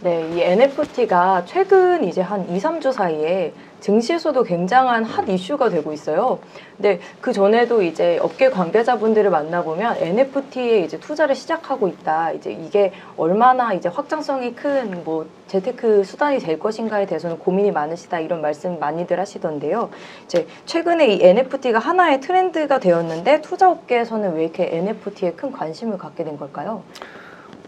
네, 이 NFT가 최근 이제 한 2, 3주 사이에 증시에서도 굉장한 핫 이슈가 되고 있어요. 근데 그 전에도 이제 업계 관계자분들을 만나보면 NFT에 이제 투자를 시작하고 있다. 이제 이게 얼마나 이제 확장성이 큰 뭐 재테크 수단이 될 것인가에 대해서는 고민이 많으시다. 이런 말씀 많이들 하시던데요. 이제 최근에 이 NFT가 하나의 트렌드가 되었는데 투자 업계에서는 왜 이렇게 NFT에 큰 관심을 갖게 된 걸까요?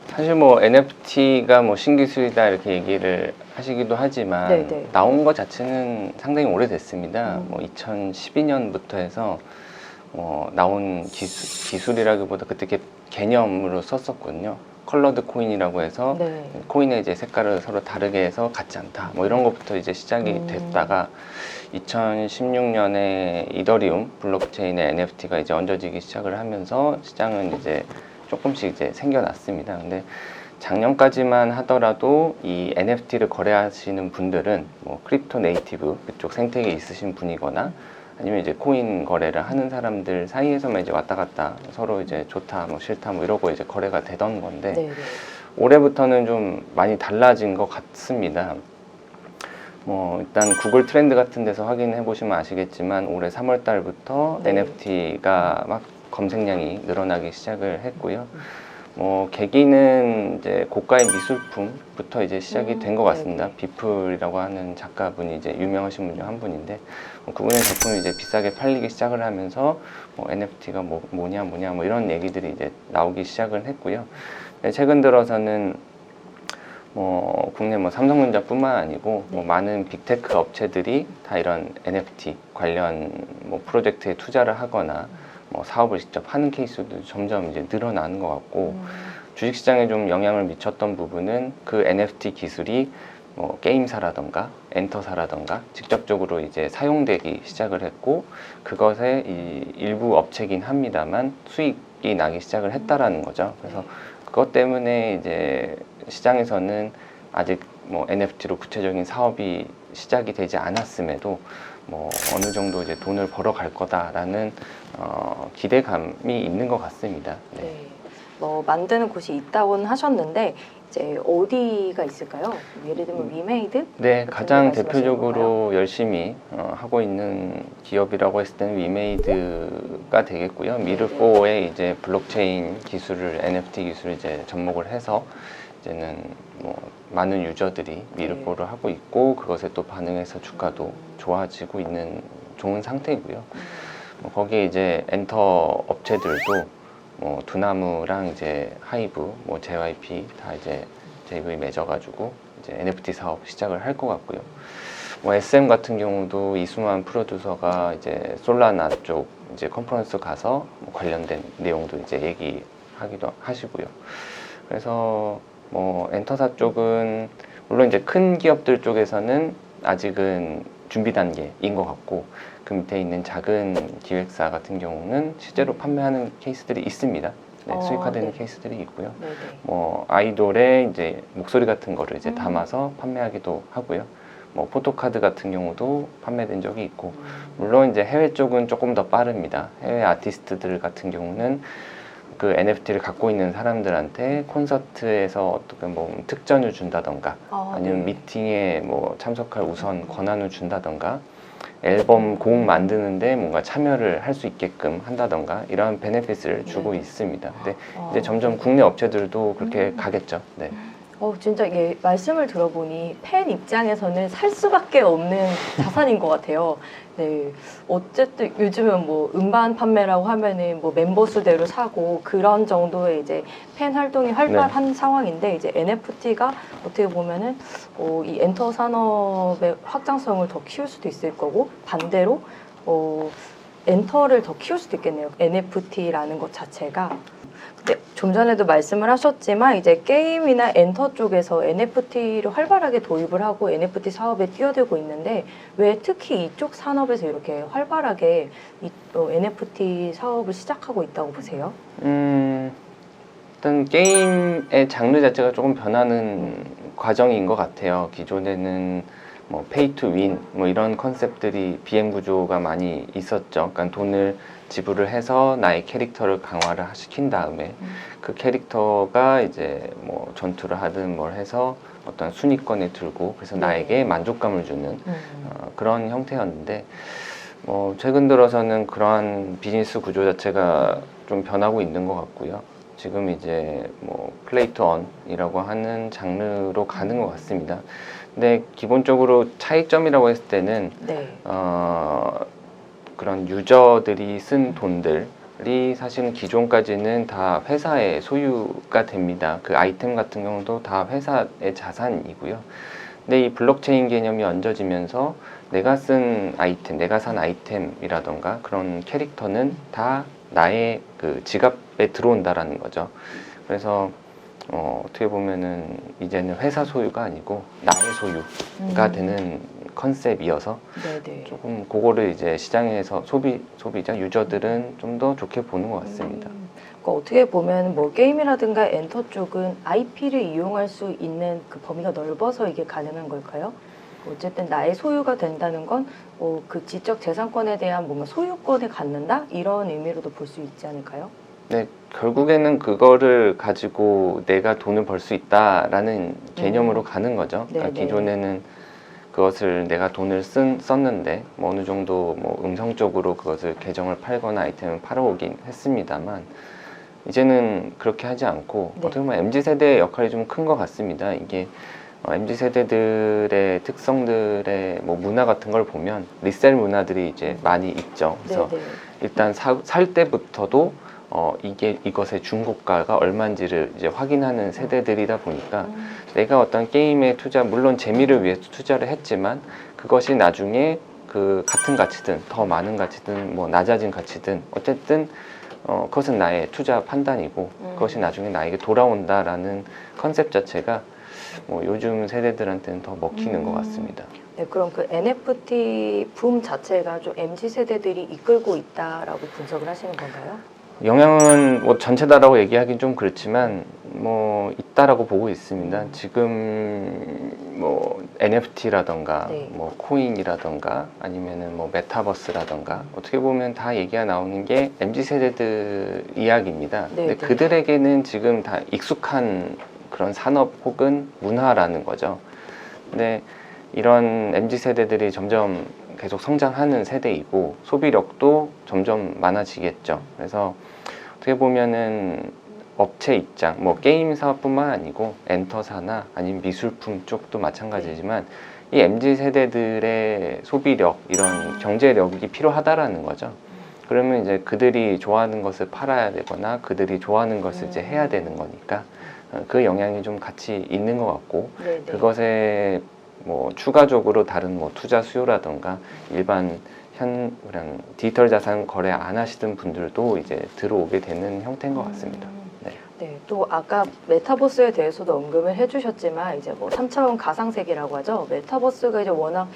사실 뭐 NFT가 뭐 신기술이다 이렇게 얘기를 하시기도 하지만 네네. 나온 것 자체는 상당히 오래됐습니다. 뭐 2012년부터 해서 나온 기술이라기보다 그때 개념으로 썼었거든요. 컬러드 코인이라고 해서 네. 코인의 이제 색깔을 서로 다르게 해서 같지 않다. 뭐 이런 것부터 이제 시작이 됐다가 2016년에 이더리움 블록체인의 NFT가 이제 얹어지기 시작을 하면서 시장은 이제 조금씩 이제 생겨났습니다. 근데 작년까지만 하더라도 이 NFT를 거래하시는 분들은 뭐 크립토 네이티브 그쪽 생태계에 있으신 분이거나 아니면 이제 코인 거래를 하는 사람들 사이에서만 이제 왔다 갔다 서로 이제 좋다 뭐 싫다 뭐 이러고 이제 거래가 되던 건데 네. 올해부터는 좀 많이 달라진 것 같습니다. 뭐 일단 구글 트렌드 같은 데서 확인해 보시면 아시겠지만 올해 3월 달부터 네. NFT가 막 검색량이 늘어나기 시작을 했고요. 뭐 계기는 이제 고가의 미술품부터 이제 시작이 된 것 같습니다. 네네. 비플이라고 하는 작가분이 이제 유명하신 분 중 한 분인데 그분의 작품이 이제 비싸게 팔리기 시작을 하면서 NFT가 뭐냐 뭐 이런 얘기들이 이제 나오기 시작을 했고요. 최근 들어서는 국내 삼성전자뿐만 아니고 많은 빅테크 업체들이 다 이런 NFT 관련 프로젝트에 투자를 하거나 사업을 직접 하는 케이스도 점점 이제 늘어나는 것 같고 주식시장에 좀 영향을 미쳤던 부분은 그 NFT 기술이 게임사라던가 엔터사라던가 직접적으로 이제 사용되기 시작을 했고 그것의 일부 업체긴 합니다만 수익이 나기 시작을 했다라는 거죠. 그래서 그것 때문에 이제 시장에서는 아직 NFT로 구체적인 사업이 시작이 되지 않았음에도 어느 정도 이제 돈을 벌어갈 거다라는 기대감이 있는 것 같습니다. 네. 네. 만드는 곳이 있다고는 하셨는데 이제 어디가 있을까요? 예를 들면 위메이드? 네, 같은 가장 데 말씀하시는 대표적으로 건가요? 열심히 하고 있는 기업이라고 했을 때는 위메이드가 되겠고요. 미르4의 이제 블록체인 기술을 NFT 기술을 이제 접목을 해서 이제는 많은 유저들이 미르4를 하고 있고 그것에 또 반응해서 주가도 좋아지고 있는 좋은 상태이고요. 거기에 이제 엔터 업체들도 두나무랑 이제 하이브, JYP 다 이제 JV 맺어가지고 이제 NFT 사업 시작을 할 것 같고요. SM 같은 경우도 이수만 프로듀서가 이제 솔라나 쪽 이제 컨퍼런스 가서 관련된 내용도 이제 얘기하기도 하시고요. 그래서 엔터사 쪽은 물론 이제 큰 기업들 쪽에서는 아직은 준비 단계인 것 같고 그 밑에 있는 작은 기획사 같은 경우는 실제로 판매하는 케이스들이 있습니다. 네, 수익화되는 네. 케이스들이 있고요. 네네. 아이돌의 이제 목소리 같은 거를 이제 담아서 판매하기도 하고요. 포토카드 같은 경우도 판매된 적이 있고 물론 이제 해외 쪽은 조금 더 빠릅니다. 해외 아티스트들 같은 경우는 그 NFT를 갖고 있는 사람들한테 콘서트에서 어떻게 특전을 준다던가 아니면 네. 미팅에 참석할 우선 권한을 준다던가 앨범 곡 만드는데 뭔가 참여를 할 수 있게끔 한다던가 이런 베네핏을 주고 있습니다. 근데 이제 점점 국내 업체들도 그렇게 가겠죠. 네. 진짜 이게 말씀을 들어보니 팬 입장에서는 살 수밖에 없는 자산인 것 같아요. 네. 어쨌든 요즘은 음반 판매라고 하면은 멤버 수대로 사고 그런 정도의 이제 팬 활동이 활발한 상황인데 이제 NFT가 어떻게 보면은 이 엔터 산업의 확장성을 더 키울 수도 있을 거고 반대로 엔터를 더 키울 수도 있겠네요. NFT라는 것 자체가. 근데 좀 전에도 말씀을 하셨지만 이제 게임이나 엔터 쪽에서 NFT를 활발하게 도입을 하고 NFT 사업에 뛰어들고 있는데 왜 특히 이쪽 산업에서 이렇게 활발하게 NFT 사업을 시작하고 있다고 보세요? 일단 게임의 장르 자체가 조금 변하는 과정인 것 같아요. 기존에는 페이 투 윈 이런 컨셉들이 비행 구조가 많이 있었죠. 그러니까 돈을 지불을 해서 나의 캐릭터를 강화를 시킨 다음에 그 캐릭터가 이제 전투를 하든 뭘 해서 어떤 순위권에 들고 그래서 네. 나에게 만족감을 주는 그런 형태였는데 최근 들어서는 그러한 비즈니스 구조 자체가 좀 변하고 있는 것 같고요. 지금 이제 플레이 투 언이라고 하는 장르로 가는 것 같습니다. 근데 기본적으로 차이점이라고 했을 때는 네. 그런 유저들이 쓴 돈들이 사실은 기존까지는 다 회사의 소유가 됩니다. 그 아이템 같은 경우도 다 회사의 자산이고요. 근데 이 블록체인 개념이 얹어지면서 내가 쓴 아이템, 내가 산 아이템이라던가 그런 캐릭터는 다 나의 그 지갑에 들어온다라는 거죠. 그래서 어떻게 보면은 이제는 회사 소유가 아니고 나의 소유가 되는 컨셉이어서 네네. 조금 그거를 이제 시장에서 소비자 유저들은 좀 더 좋게 보는 것 같습니다. 그러니까 어떻게 보면 뭐 게임이라든가 엔터 쪽은 IP를 이용할 수 있는 그 범위가 넓어서 이게 가능한 걸까요? 어쨌든 나의 소유가 된다는 건 그 지적 재산권에 대한 뭔가 소유권을 갖는다 이런 의미로도 볼 수 있지 않을까요? 네, 결국에는 그거를 가지고 내가 돈을 벌 수 있다라는 개념으로 가는 거죠. 그러니까 네네. 기존에는 그것을 내가 돈을 썼는데 어느 정도 음성적으로 그것을 계정을 팔거나 아이템을 팔아오긴 했습니다만 이제는 그렇게 하지 않고 네. 어떻게 보면 MZ세대의 역할이 좀 큰 것 같습니다. 이게 MZ세대들의 특성들의 문화 같은 걸 보면 리셀 문화들이 이제 많이 있죠. 그래서 네네. 일단 살 때부터도 이것의 중고가가 얼마인지를 이제 확인하는 세대들이다 보니까 내가 어떤 게임에 물론 재미를 위해서 투자를 했지만 그것이 나중에 그 같은 가치든 더 많은 가치든 낮아진 가치든 어쨌든 그것은 나의 투자 판단이고 그것이 나중에 나에게 돌아온다라는 컨셉 자체가 요즘 세대들한테는 더 먹히는 것 같습니다. 네, 그럼 그 NFT 붐 자체가 좀 MZ 세대들이 이끌고 있다라고 분석을 하시는 건가요? 영향은 전체다라고 얘기하기는 좀 그렇지만 있다라고 보고 있습니다. 지금 NFT라던가 네. 코인이라던가 아니면은 메타버스라던가 어떻게 보면 다 얘기가 나오는 게 MZ 세대들 이야기입니다. 네, 근데 네. 그들에게는 지금 다 익숙한 그런 산업 혹은 문화라는 거죠. 근데 이런 MZ 세대들이 점점 계속 성장하는 세대이고 소비력도 점점 많아지겠죠. 그래서 어떻게 보면은 업체 입장, 게임사뿐만 아니고 엔터사나 아니면 미술품 쪽도 마찬가지지만 이 MZ 세대들의 소비력, 이런 경제력이 필요하다라는 거죠. 그러면 이제 그들이 좋아하는 것을 팔아야 되거나 그들이 좋아하는 것을 이제 해야 되는 거니까 그 영향이 좀 같이 있는 것 같고 네네. 그것에 추가적으로 다른 투자 수요라던가 일반 그냥 디지털 자산 거래 안 하시던 분들도 이제 들어오게 되는 형태인 것 같습니다. 네. 네, 또 아까 메타버스에 대해서도 언급을 해주셨지만 이제 3차원 가상세계라고 하죠. 메타버스가 이제 워낙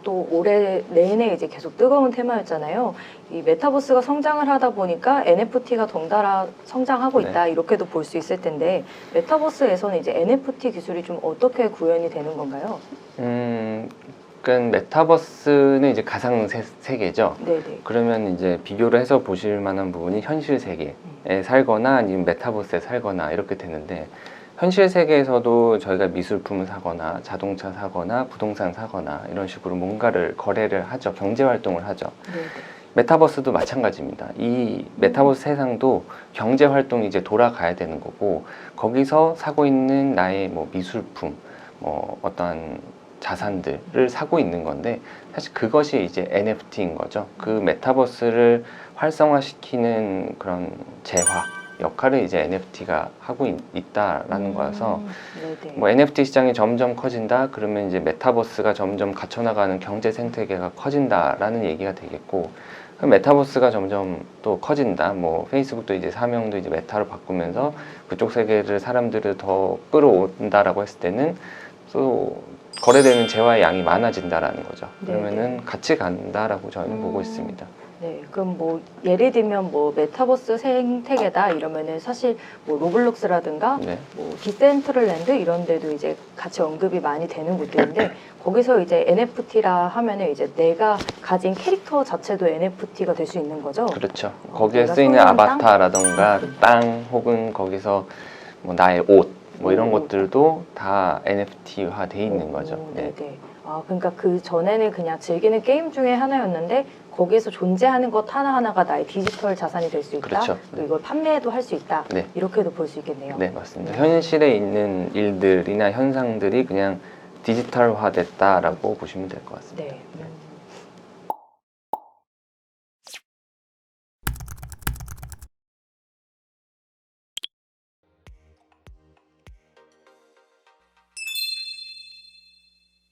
또 올해 내내 이제 계속 뜨거운 테마였잖아요. 이 메타버스가 성장을 하다 보니까 NFT가 덩달아 성장하고 있다 이렇게도 볼 수 있을 텐데 메타버스에서는 이제 NFT 기술이 좀 어떻게 구현이 되는 건가요? 그러니까 메타버스는 이제 가상 세계죠. 네네. 그러면 이제 비교를 해서 보실 만한 부분이 현실 세계에 살거나 아니면 메타버스에 살거나 이렇게 되는데 현실 세계에서도 저희가 미술품을 사거나 자동차 사거나 부동산 사거나 이런 식으로 뭔가를 거래를 하죠. 경제 활동을 하죠. 네네. 메타버스도 마찬가지입니다. 이 메타버스 세상도 경제 활동이 이제 돌아가야 되는 거고 거기서 사고 있는 나의 미술품, 어떠한 자산들을 사고 있는 건데 사실 그것이 이제 NFT인 거죠. 그 메타버스를 활성화시키는 그런 재화 역할을 이제 NFT가 하고 있다라는 거여서 네네. NFT 시장이 점점 커진다 그러면 이제 메타버스가 점점 갖춰나가는 경제 생태계가 커진다라는 얘기가 되겠고 그 메타버스가 점점 또 커진다. 페이스북도 이제 사명도 이제 메타로 바꾸면서 그쪽 세계를 사람들을 더 끌어온다라고 했을 때는 또 거래되는 재화의 양이 많아진다라는 거죠. 그러면은 같이 간다라고 저희는 보고 있습니다. 네, 그럼 예를 들면 메타버스 생태계다 이러면은 사실 로블록스라든가 네. 디센트럴랜드 이런 데도 이제 같이 언급이 많이 되는 곳들인데 거기서 이제 NFT라 하면은 이제 내가 가진 캐릭터 자체도 NFT가 될 수 있는 거죠. 그렇죠. 거기에 내가 쓰이는 소유한 아바타라던가 땅 혹은 거기서 나의 옷 뭐 이런 오. 것들도 다 NFT화 돼 있는 거죠. 네. 네네. 아, 그러니까 그 전에는 그냥 즐기는 게임 중에 하나였는데 거기에서 존재하는 것 하나하나가 나의 디지털 자산이 될 수 있다. 그렇죠. 그리고 이걸 판매도 할 수 있다. 네. 이렇게도 볼 수 있겠네요. 네, 맞습니다. 현실에 있는 일들이나 현상들이 그냥 디지털화 됐다라고 보시면 될 것 같습니다. 네.